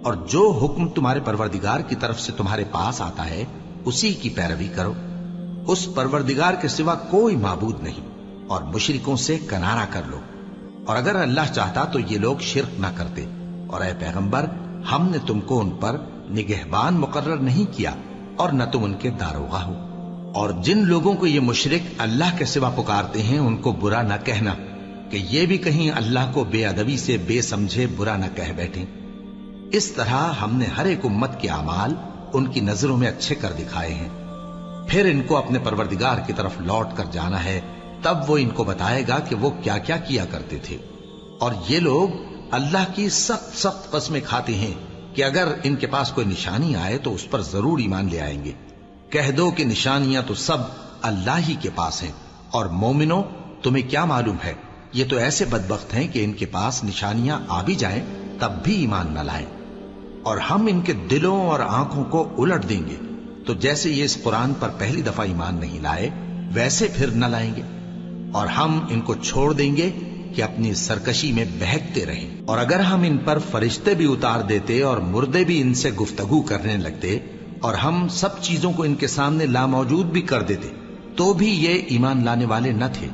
اور جو حکم تمہارے پروردگار کی طرف سے تمہارے پاس آتا ہے اسی کی پیروی کرو۔ اس پروردگار کے سوا کوئی معبود نہیں، اور مشرکوں سے کنارہ کر لو۔ اور اگر اللہ چاہتا تو یہ لوگ شرک نہ کرتے، اور اے پیغمبر ہم نے تم کو ان پر نگہبان مقرر نہیں کیا اور نہ تم ان کے داروغہ ہو۔ اور جن لوگوں کو یہ مشرک اللہ کے سوا پکارتے ہیں ان کو برا نہ کہنا کہ یہ بھی کہیں اللہ کو بے ادبی سے بے سمجھے برا نہ کہہ بیٹھیں۔ اس طرح ہم نے ہر ایک امت کے اعمال ان کی نظروں میں اچھے کر دکھائے ہیں، پھر ان کو اپنے پروردگار کی طرف لوٹ کر جانا ہے، تب وہ ان کو بتائے گا کہ وہ کیا کیا کیا کرتے تھے۔ اور یہ لوگ اللہ کی سخت سخت قسمیں کھاتے ہیں کہ اگر ان کے پاس کوئی نشانی آئے تو اس پر ضرور ایمان لے آئیں گے۔ کہہ دو کہ نشانیاں تو سب اللہ ہی کے پاس ہیں، اور مومنوں تمہیں کیا معلوم ہے، یہ تو ایسے بدبخت ہیں کہ ان کے پاس نشانیاں آ بھی جائیں تب بھی ایمان نہ لائیں۔ اور ہم ان کے دلوں اور آنکھوں کو الٹ دیں گے، تو جیسے یہ اس قرآن پر پہلی دفعہ ایمان نہیں لائے ویسے پھر نہ لائیں گے، اور ہم ان کو چھوڑ دیں گے کہ اپنی سرکشی میں بہکتے رہیں۔ اور اگر ہم ان پر فرشتے بھی اتار دیتے اور مردے بھی ان سے گفتگو کرنے لگتے اور ہم سب چیزوں کو ان کے سامنے لاموجود بھی کر دیتے تو بھی یہ ایمان لانے والے نہ تھے،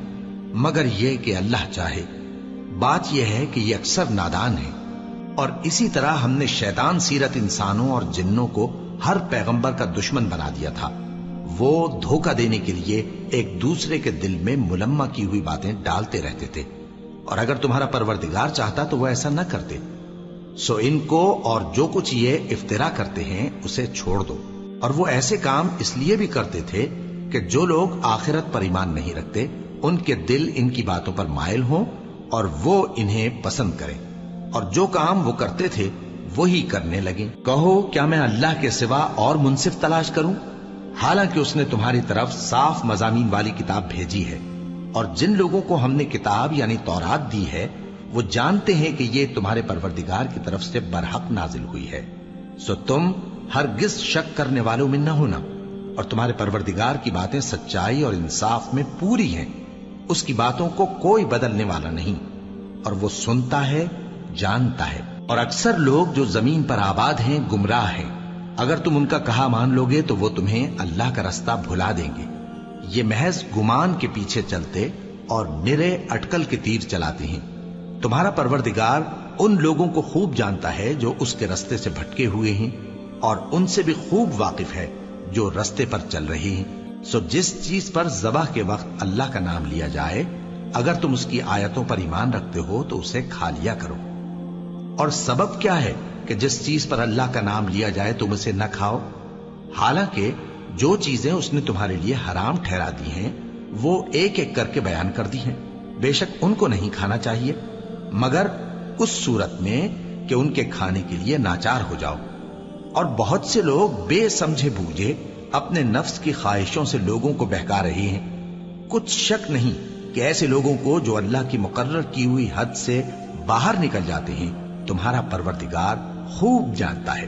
مگر یہ کہ اللہ چاہے۔ بات یہ ہے کہ یہ اکثر نادان ہیں۔ اور اسی طرح ہم نے شیطان سیرت انسانوں اور جنوں کو ہر پیغمبر کا دشمن بنا دیا تھا۔ وہ دھوکہ دینے کے لیے ایک دوسرے کے دل میں ملمہ کی ہوئی باتیں ڈالتے رہتے تھے، اور اگر تمہارا پروردگار چاہتا تو وہ ایسا نہ کرتے۔ سو ان کو اور جو کچھ یہ افترا کرتے ہیں اسے چھوڑ دو۔ اور وہ ایسے کام اس لیے بھی کرتے تھے کہ جو لوگ آخرت پر ایمان نہیں رکھتے ان کے دل ان کی باتوں پر مائل ہوں اور وہ انہیں پسند کریں، اور جو کام وہ کرتے تھے وہی کرنے لگیں۔ کہو کیا میں اللہ کے سوا اور منصف تلاش کروں، حالانکہ اس نے تمہاری طرف صاف مضامین والی کتاب بھیجی ہے۔ اور جن لوگوں کو ہم نے کتاب یعنی تورات دی ہے وہ جانتے ہیں کہ یہ تمہارے پروردگار کی طرف سے برحق نازل ہوئی ہے، سو تم ہرگز شک کرنے والوں میں نہ ہونا۔ اور تمہارے پروردگار کی باتیں سچائی اور انصاف میں پوری ہیں، اس کی باتوں کو کوئی بدلنے والا نہیں، اور وہ سنتا ہے جانتا ہے۔ اور اکثر لوگ جو زمین پر آباد ہیں گمراہ ہیں، اگر تم ان کا کہا مان لو گے تو وہ تمہیں اللہ کا رستہ بھلا دیں گے۔ یہ محض گمان کے پیچھے چلتے اور نرے اٹکل کے تیر چلاتے ہیں۔ تمہارا پروردگار ان لوگوں کو خوب جانتا ہے جو اس کے رستے سے بھٹکے ہوئے ہیں، اور ان سے بھی خوب واقف ہے جو رستے پر چل رہے ہیں۔ سو جس چیز پر ذبح کے وقت اللہ کا نام لیا جائے اگر تم اس کی آیتوں پر ایمان رکھتے ہو تو اسے کھا لیا کرو۔ اور سبب کیا ہے کہ جس چیز پر اللہ کا نام لیا جائے تم اسے نہ کھاؤ، حالانکہ جو چیزیں اس نے تمہارے لیے حرام ٹھہرا دی ہیں وہ ایک ایک کر کے بیان کر دی ہیں۔ بے شک ان کو نہیں کھانا چاہیے مگر اس صورت میں کہ ان کے کھانے کے لیے ناچار ہو جاؤ۔ اور بہت سے لوگ بے سمجھے بوجھے اپنے نفس کی خواہشوں سے لوگوں کو بہکا رہے ہیں۔ کچھ شک نہیں کہ ایسے لوگوں کو جو اللہ کی مقرر کی ہوئی حد سے باہر نکل جاتے ہیں تمہارا پروردگار خوب جانتا ہے۔